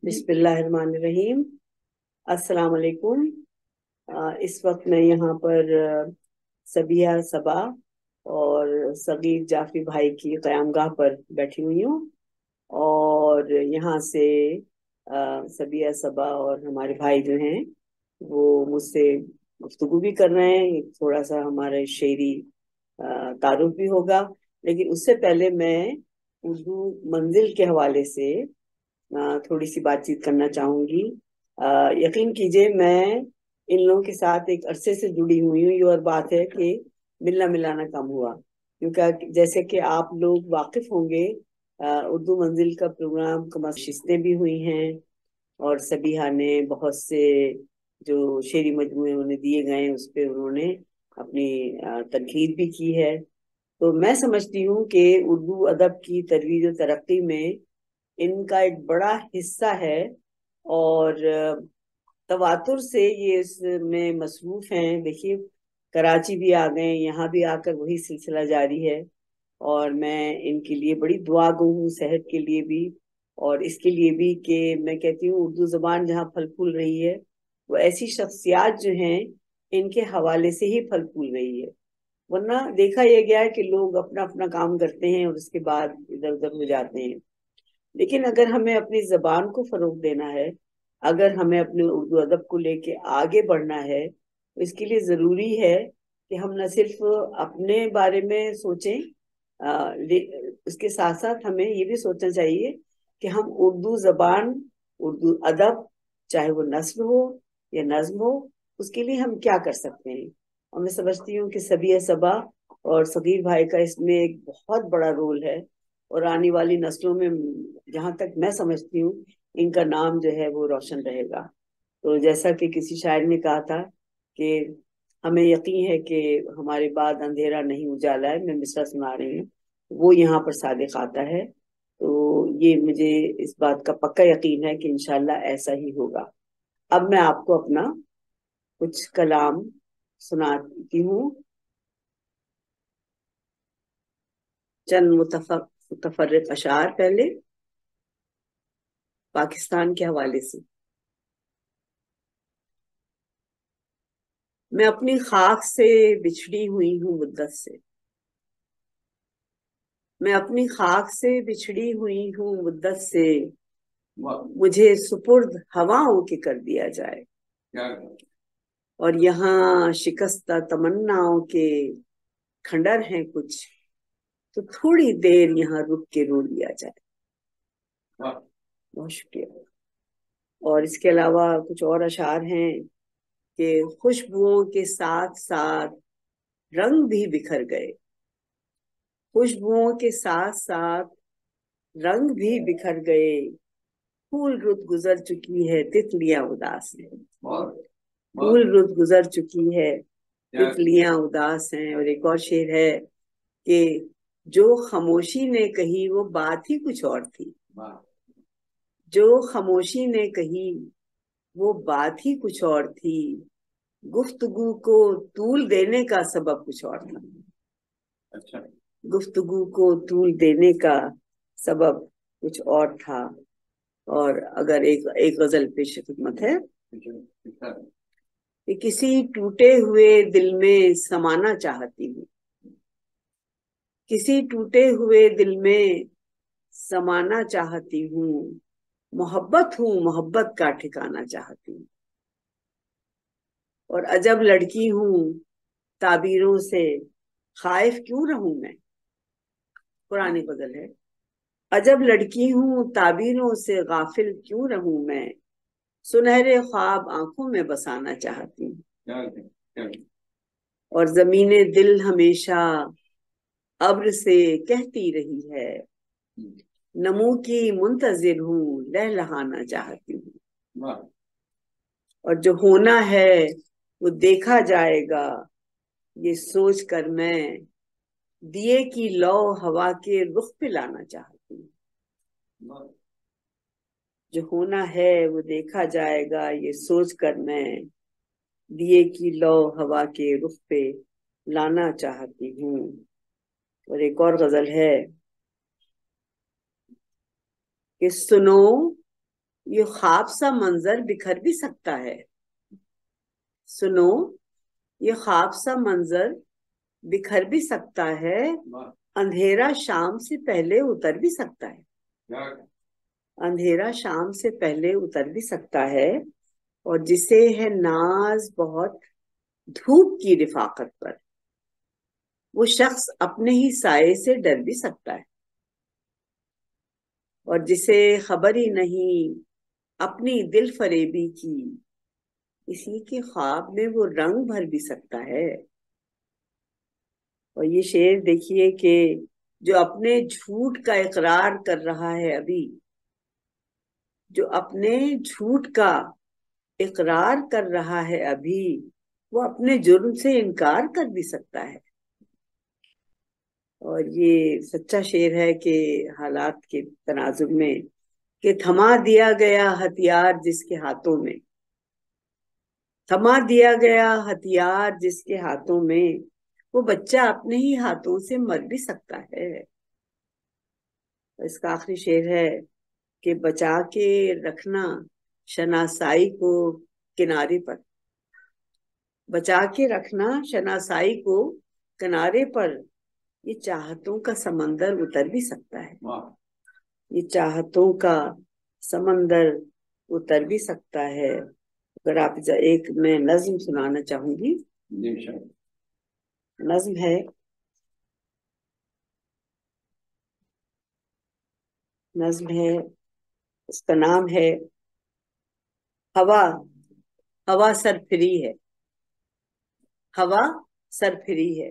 بسم اللہ الرحمن الرحیم۔ السلام علیکم۔ اس وقت میں یہاں پر سبیہ صبا اور صغیر جعفری بھائی کی قیام گاہ پر بیٹھی ہوئی ہوں، اور یہاں سے سبیہ صبا اور ہمارے بھائی جو ہیں وہ مجھ سے گفتگو بھی کر رہے ہیں، تھوڑا سا ہمارے شعری تعارف بھی ہوگا، لیکن اس سے پہلے میں اردو منزل کے حوالے سے تھوڑی سی بات چیت کرنا چاہوں گی۔ یقین کیجئے میں ان لوگوں کے ساتھ ایک عرصے سے جڑی ہوئی ہوں، یہ اور بات ہے کہ ملنا ملانا کم ہوا، کیونکہ جیسے کہ آپ لوگ واقف ہوں گے اردو منزل کا پروگرام نشستیں بھی ہوئی ہیں، اور سبیہ نے بہت سے جو شعری مجموعے انہیں دیے گئے ہیں اس پہ انہوں نے اپنی تنقید بھی کی ہے۔ تو میں سمجھتی ہوں کہ اردو ادب کی ترویج و ترقی میں ان کا ایک بڑا حصہ ہے، اور تواتر سے یہ اس میں مصروف ہیں۔ دیکھیے کراچی بھی آ گئے، یہاں بھی آ کر وہی سلسلہ جاری ہے، اور میں ان کے لیے بڑی دعا گو ہوں، صحت کے لیے بھی اور اس کے لیے بھی کہ میں کہتی ہوں اردو زبان جہاں پھل پھول رہی ہے وہ ایسی شخصیات جو ہیں ان کے حوالے سے ہی پھل پھول رہی ہے، ورنہ دیکھا یہ گیا ہے کہ لوگ اپنا اپنا کام کرتے ہیں اور اس کے بعد ادھر ادھر ہو جاتے ہیں۔ لیکن اگر ہمیں اپنی زبان کو فروغ دینا ہے، اگر ہمیں اپنے اردو ادب کو لے کے آگے بڑھنا ہے، تو اس کے لیے ضروری ہے کہ ہم نہ صرف اپنے بارے میں سوچیں، اس کے ساتھ ساتھ ہمیں یہ بھی سوچنا چاہیے کہ ہم اردو زبان، اردو ادب، چاہے وہ نثر ہو یا نظم ہو، اس کے لیے ہم کیا کر سکتے ہیں۔ اور میں سمجھتی ہوں کہ سبیہ صبا اور صغیر بھائی کا اس میں ایک بہت بڑا رول ہے، اور آنے والی نسلوں میں جہاں تک میں سمجھتی ہوں ان کا نام جو ہے وہ روشن رہے گا۔ تو جیسا کہ کسی شاعر نے کہا تھا کہ ہمیں یقین ہے کہ ہمارے بعد اندھیرا نہیں اجالا ہے، میں مصرع سنا رہی ہوں، وہ یہاں پر صادق آتا ہے۔ تو یہ مجھے اس بات کا پکا یقین ہے کہ انشاءاللہ ایسا ہی ہوگا۔ اب میں آپ کو اپنا کچھ کلام سناتی ہوں، چند متفرق اشعار پہلے پاکستان کے حوالے سے۔ میں اپنی خاک سے بچھڑی ہوئی ہوں مدت سے، میں اپنی خاک سے بچھڑی ہوئی ہوں مدت سے، مجھے سپرد ہواؤں کے کر دیا جائے، اور یہاں شکستہ تمناؤں کے کھنڈر ہیں کچھ، تو تھوڑی دیر یہاں رک کے رو لیا جائے۔ بہت شکریہ۔ اور اس کے علاوہ کچھ اور اشعار ہیں کہ خوشبوؤں کے ساتھ ساتھ رنگ بھی بکھر گئے، خوشبوؤں کے ساتھ ساتھ رنگ بھی بکھر گئے، پھول رت گزر چکی ہے تتلیاں اداس ہیں، پھول رت گزر چکی ہے تتلیاں اداس ہیں۔ اور ایک اور شعر ہے کہ جو خاموشی نے کہی وہ بات ہی کچھ اور تھی، جو خاموشی نے کہی وہ بات ہی کچھ اور تھی، گفتگو کو طول دینے کا سبب کچھ اور تھا۔ اچھا، گفتگو کو طول دینے کا سبب کچھ اور تھا۔ اور اگر ایک غزل پیش خدمت ہے کہ کسی ٹوٹے ہوئے دل میں سمانا چاہتی ہوں، کسی ٹوٹے ہوئے دل میں سمانا چاہتی ہوں، محبت ہوں محبت کا ٹھکانا چاہتی ہوں، اور عجب لڑکی ہوں تعبیروں سے خائف کیوں رہوں میں، پرانی غزل ہے۔ عجب لڑکی ہوں تعبیروں سے غافل کیوں رہوں میں، سنہرے خواب آنکھوں میں بسانا چاہتی ہوں، اور زمین دل ہمیشہ ابر سے کہتی رہی ہے، نمو کی منتظر ہوں لہلہانا چاہتی ہوں، اور جو ہونا ہے وہ دیکھا جائے گا، یہ سوچ کر میں دیے کی لو ہوا کے رخ پہ لانا چاہتی ہوں، جو ہونا ہے وہ دیکھا جائے گا، یہ سوچ کر میں دیے کی لو ہوا کے رخ پہ لانا چاہتی ہوں۔ اور ایک اور غزل ہے کہ سنو یہ خواب سا منظر بکھر بھی سکتا ہے. سنو، یہ خواب سا منظر بکھر بھی سکتا ہے، اندھیرا شام سے پہلے اتر بھی سکتا ہے. اندھیرا شام سے پہلے اتر بھی سکتا ہے، اور جسے ہے ناز بہت دھوپ کی رفاقت پر، وہ شخص اپنے ہی سائے سے ڈر بھی سکتا ہے. اور جسے خبر ہی نہیں اپنی دل فریبی کی، اسی کے خواب میں وہ رنگ بھر بھی سکتا ہے. اور یہ شعر دیکھیے کہ جو اپنے جھوٹ کا اقرار کر رہا ہے ابھی، جو اپنے جھوٹ کا اقرار کر رہا ہے ابھی، وہ اپنے جرم سے انکار کر بھی سکتا ہے. اور یہ سچا شعر ہے کہ حالات کے تناظر میں، کہ تھما دیا گیا ہتھیار جس کے ہاتھوں میں، تھما دیا گیا ہتھیار جس کے ہاتھوں میں، وہ بچہ اپنے ہی ہاتھوں سے مر بھی سکتا ہے. اس کا آخری شعر ہے کہ بچا کے رکھنا شناسائی کو کنارے پر، بچا کے رکھنا شناسائی کو کنارے پر، یہ چاہتوں کا سمندر اتر بھی سکتا ہے. یہ چاہتوں کا سمندر اتر بھی سکتا ہے. اگر آپ ایک میں نظم سنانا چاہوں گی. نظم ہے، نظم ہے، اس کا نام ہے ہوا. ہوا سرفری ہے، ہوا سرفری ہے،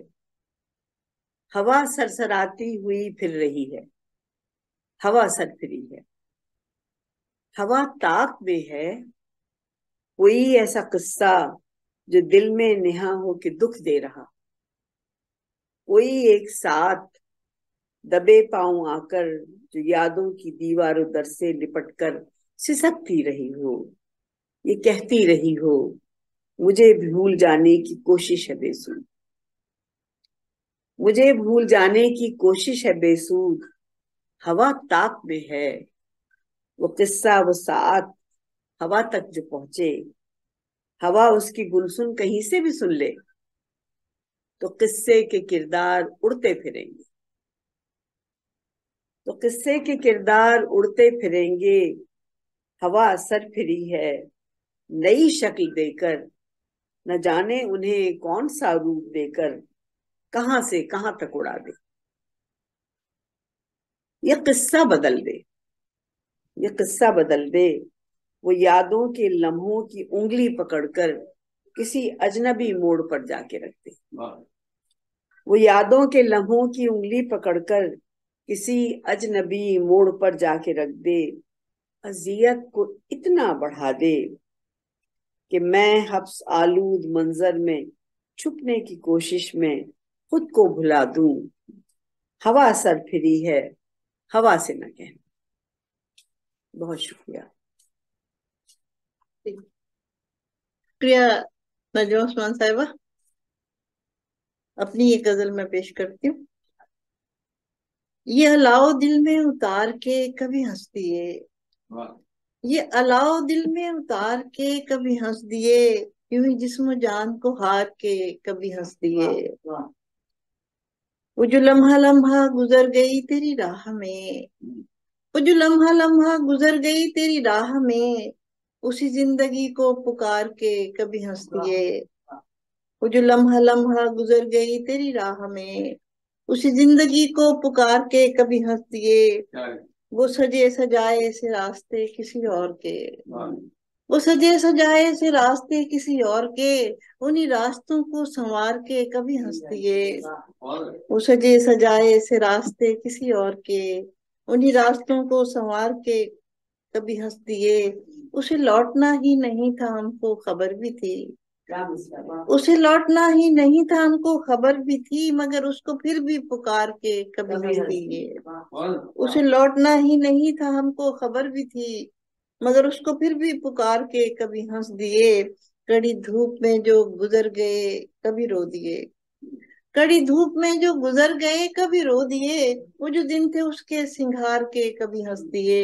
ہوا سرسراتی ہوئی پھر رہی ہے، ہوا سرفری ہے. ہوا طاق میں ہے، کوئی ایسا قصہ جو دل میں نہا ہو کے دکھ دے رہا، کوئی ایک ساتھ دبے پاؤں آ کر جو یادوں کی دیواروں در سے لپٹ کر سسکتی رہی ہو، یہ کہتی رہی ہو مجھے بھول جانے کی کوشش ہے بے سود، مجھے بھول جانے کی کوشش ہے بے سود. ہوا طاق میں ہے، وہ قصہ وہ ساعت ہوا تک جو پہنچے، ہوا اس کی گلسن کہیں سے بھی سن لے تو قصے کے کردار اڑتے پھریں گے، تو قصے کے کردار اڑتے پھریں گے. ہوا سر پھری ہے نئی شکل دے کر، نہ جانے انہیں کون سا روپ دے کر کہاں سے کہاں تک اڑا دے. یہ قصہ بدل دے، یہ قصہ بدل دے. وہ یادوں کے لمحوں کی انگلی پکڑ کر کسی اجنبی موڑ پر جا کے رکھ دے. وہ یادوں کے لمحوں کی انگلی پکڑ کر کسی اجنبی موڑ پر جا کے رکھ دے. اذیت کو اتنا بڑھا دے کہ میں حبس آلود منظر میں چھپنے کی کوشش میں خود کو بھلا دوں. ہوا سر پھری ہے، ہوا سے نہ کہنا. بہت شکریہ. شکریہ نجمہ عثمان صاحبہ. اپنی یہ غزل میں پیش کرتی ہوں. یہ الاؤ دل میں اتار کے کبھی ہنس دیے، یہ الاؤ دل میں اتار کے کبھی ہنس دیے، یوں ہی جسم و جان کو ہار کے کبھی ہنس دیے. وہ جو لمحہ لمحہ گزر گئی تیری راہ میں، وہ جو لمحہ لمحہ گزر گئی تیری راہ میں، اسی زندگی کو پکار کے کبھی ہنس دیے. وہ جو لمحہ لمحہ گزر گئی تیری راہ میں، اسی زندگی کو پکار کے کبھی ہنس دیے. وہ سجے سجائے سے راستے کسی اور کے، وہ سجے سجائے سے راستے کسی اور کے، انہی راستوں کو سنوار کے کبھی ہنس دیے. وہ سجے سجائے سے راستے کسی اور کے، انہی راستوں کو سنوار کے کبھی ہنس دیے. اسے لوٹنا ہی نہیں تھا ہم کو خبر بھی تھی، اسے لوٹنا ہی نہیں تھا ہم کو خبر بھی تھی، مگر اس کو پھر بھی پکار کے کبھی ہنس دیے. اسے لوٹنا ہی نہیں تھا ہم کو خبر بھی تھی، مگر اس کو پھر بھی پکار کے کبھی ہنس دیے. کڑی دھوپ میں جو گزر گئے کبھی رو دیے، کڑی دھوپ میں جو گزر گئے کبھی رو دیے. وہ جو دن تھے اس کے سنگھار کے کبھی ہنس دیے،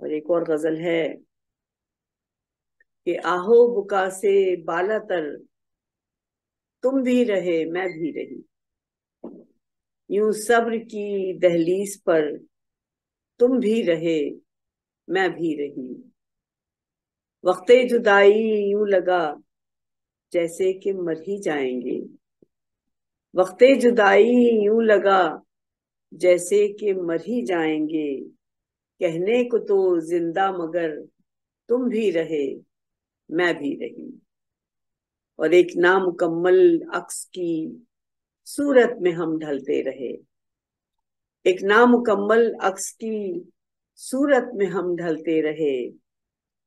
اور ایک اور غزل ہے کہ آہو بکا سے بالا تر تم بھی رہے میں بھی رہی، یوں صبر کی دہلیز پر تم بھی رہے میں بھی رہی، وقت جدائی یوں لگا جیسے کہ مر ہی جائیں گے، وقت جدائی یوں لگا جیسے کہ مر ہی جائیں گے، کہنے کو تو زندہ مگر تم بھی رہے میں بھی رہی، اور ایک نامکمل عکس کی صورت میں ہم ڈھلتے رہے، ایک نامکمل عکس کی صورت میں ہم ڈھلتے رہے،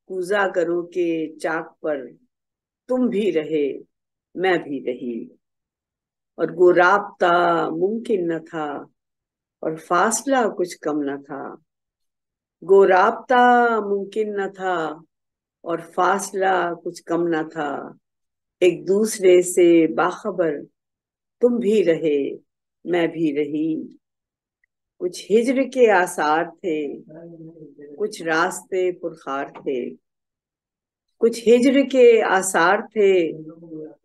کوزہ کرو کہ چاک پر تم بھی رہے میں بھی رہی، اور وہ رابطہ ممکن نہ تھا اور فاصلہ کچھ کم نہ تھا، وہ رابطہ ممکن نہ تھا اور فاصلہ کچھ کم نہ تھا، ایک دوسرے سے باخبر تم بھی رہے میں بھی رہی، کچھ ہجر کے آثار تھے کچھ راستے پرخار تھے، کچھ ہجر کے آثار تھے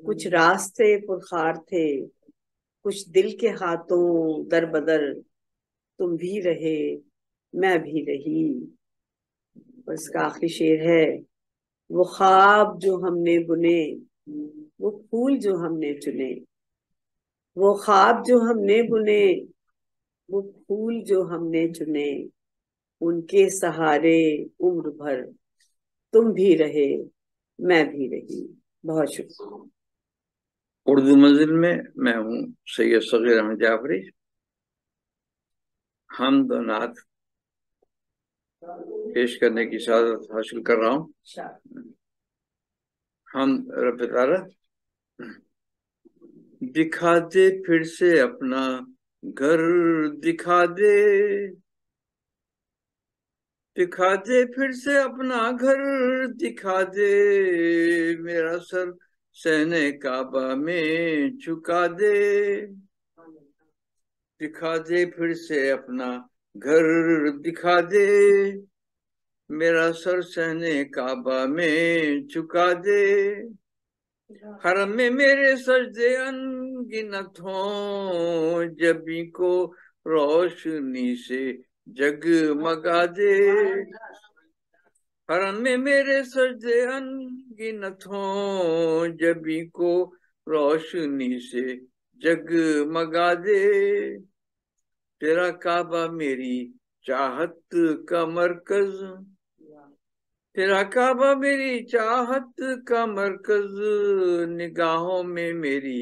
کچھ راستے پرخار تھے، کچھ دل کے ہاتھوں در بدر تم بھی رہے میں بھی رہی، اور اس کا آخری شعر ہے، وہ خواب جو ہم نے بنے وہ پھول جو ہم نے چنے، وہ خواب جو ہم نے بنے وہ پھول جو ہم نے چنے، ان کے سہارے عمر بھر تم بھی رہے میں بھی رہی۔ بہت شکریہ۔ اردو منزل میں ہوں سید صغیر احمد جعفری، حمد و نعت پیش کرنے کی سعادت حاصل کر رہا ہوں۔ حمد رب تعالی۔ دکھا دے پھر سے اپنا گھر، دکھا دے، دکھا دے پھر سے اپنا گھر، دکھا دے، میرا سر صحن کعبہ میں جھکا دے، دکھا دے پھر سے اپنا گھر، دکھا دے، میرا سر صحن کعبہ میں جھکا دے، حرم میں میرے سجدے انگنت ہوں، جبیں کو روشنی سے جگمگا دے، حرم میں میرے سجدے انگنت ہوں، جبیں کو روشنی سے جگمگا دے، تیرا کعبہ میری چاہت کا مرکز، تیرا کعبہ میری چاہت کا مرکز، نگاہوں میں میری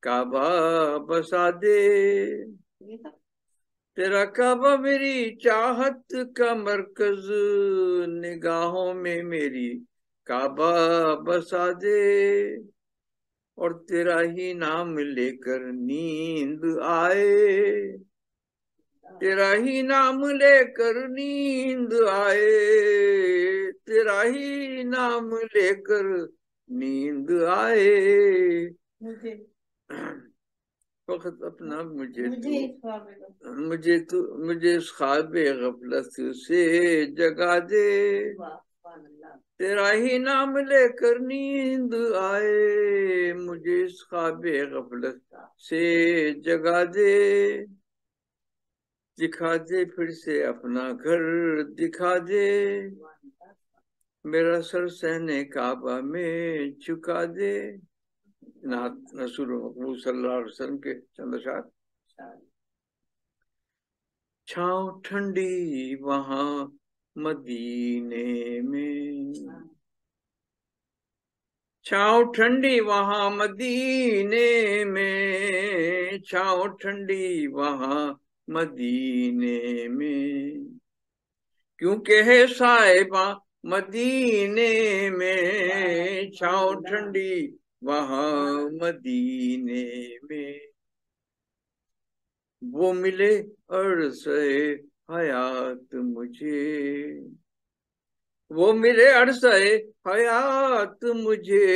کعبہ بسا دے، تیرا کعبہ میری چاہت کا مرکز، نگاہوں میں میری کعبہ بسا دے، اور تیرا ہی نام لے کر نیند آئے، تیرا ہی نام لے کر نیند آئے، تیرا ہی نام لے کر نیند آئے، وقت اپنا مجھے اس خواب غفلت سے جگا دے، تیرا ہی نام لے کر نیند آئے، مجھے اس خواب غفلت سے جگا دے، دکھا دے پھر سے اپنا گھر، دکھا دے، میرا سر صحن کعبہ میں جھکا دے۔ رسول مقبول صلی اللہ علیہ وسلم کے چند اشعار۔ چھاؤں ٹھنڈی وہاں مدینے میں، چھاؤں ٹھنڈی وہاں مدینے میں، چھاؤں ٹھنڈی وہاں مدینے میں، کیونکہ ہے صاحباں مدینے میں، چھاؤں ٹھنڈی وہاں مدینے میں، وہ ملے عرصہ حیات مجھے، وہ ملے عرصہ حیات مجھے،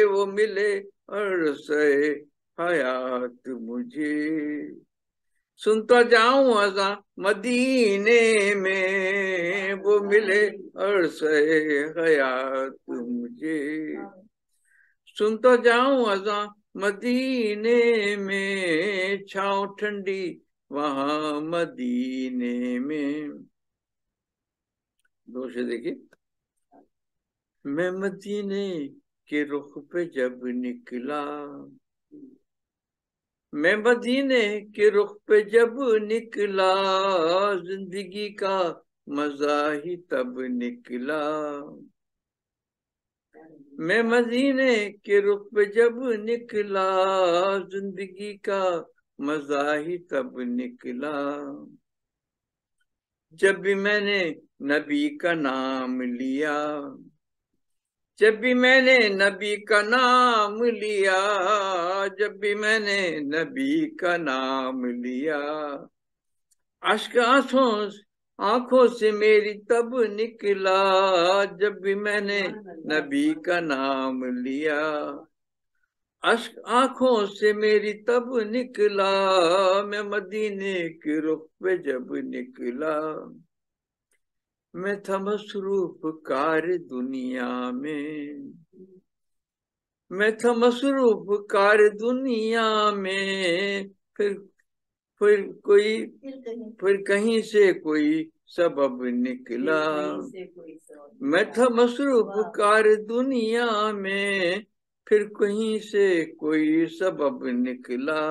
وہ ملے عرصہ حیات مجھے، سنتا جاؤں ازاں مدینے میں، وہ ملے عرصہ حیات مجھے، سنتا جاؤں ازاں مدینے میں، چھاؤں ٹھنڈی وہاں مدینے میں۔ دو سے دیکھیے، میں مدینے کے رخ پہ جب نکلا، میں مدینے کے رخ پہ جب نکلا، زندگی کا مزہ ہی تب نکلا، میں مدینے کے رخ پہ جب نکلا، زندگی کا مزہ ہی تب نکلا، جب بھی میں نے نبی کا نام لیا، جب بھی میں نے نبی کا نام لیا، جب بھی میں نے نبی کا نام لیا، اشک آنکھوں سے میری تب نکلا، جب بھی میں نے نبی کا نام لیا، اشک آنکھوں سے میری تب نکلا، میں مدینے کے رخ پہ جب نکلا، میں تھا مصروف کار دنیا میں، میں تھا مصروف کار دنیا میں، پھر کہیں سے کوئی سبب نکلا، میں تھا مصروف کار دنیا میں، پھر کہیں سے کوئی سبب نکلا،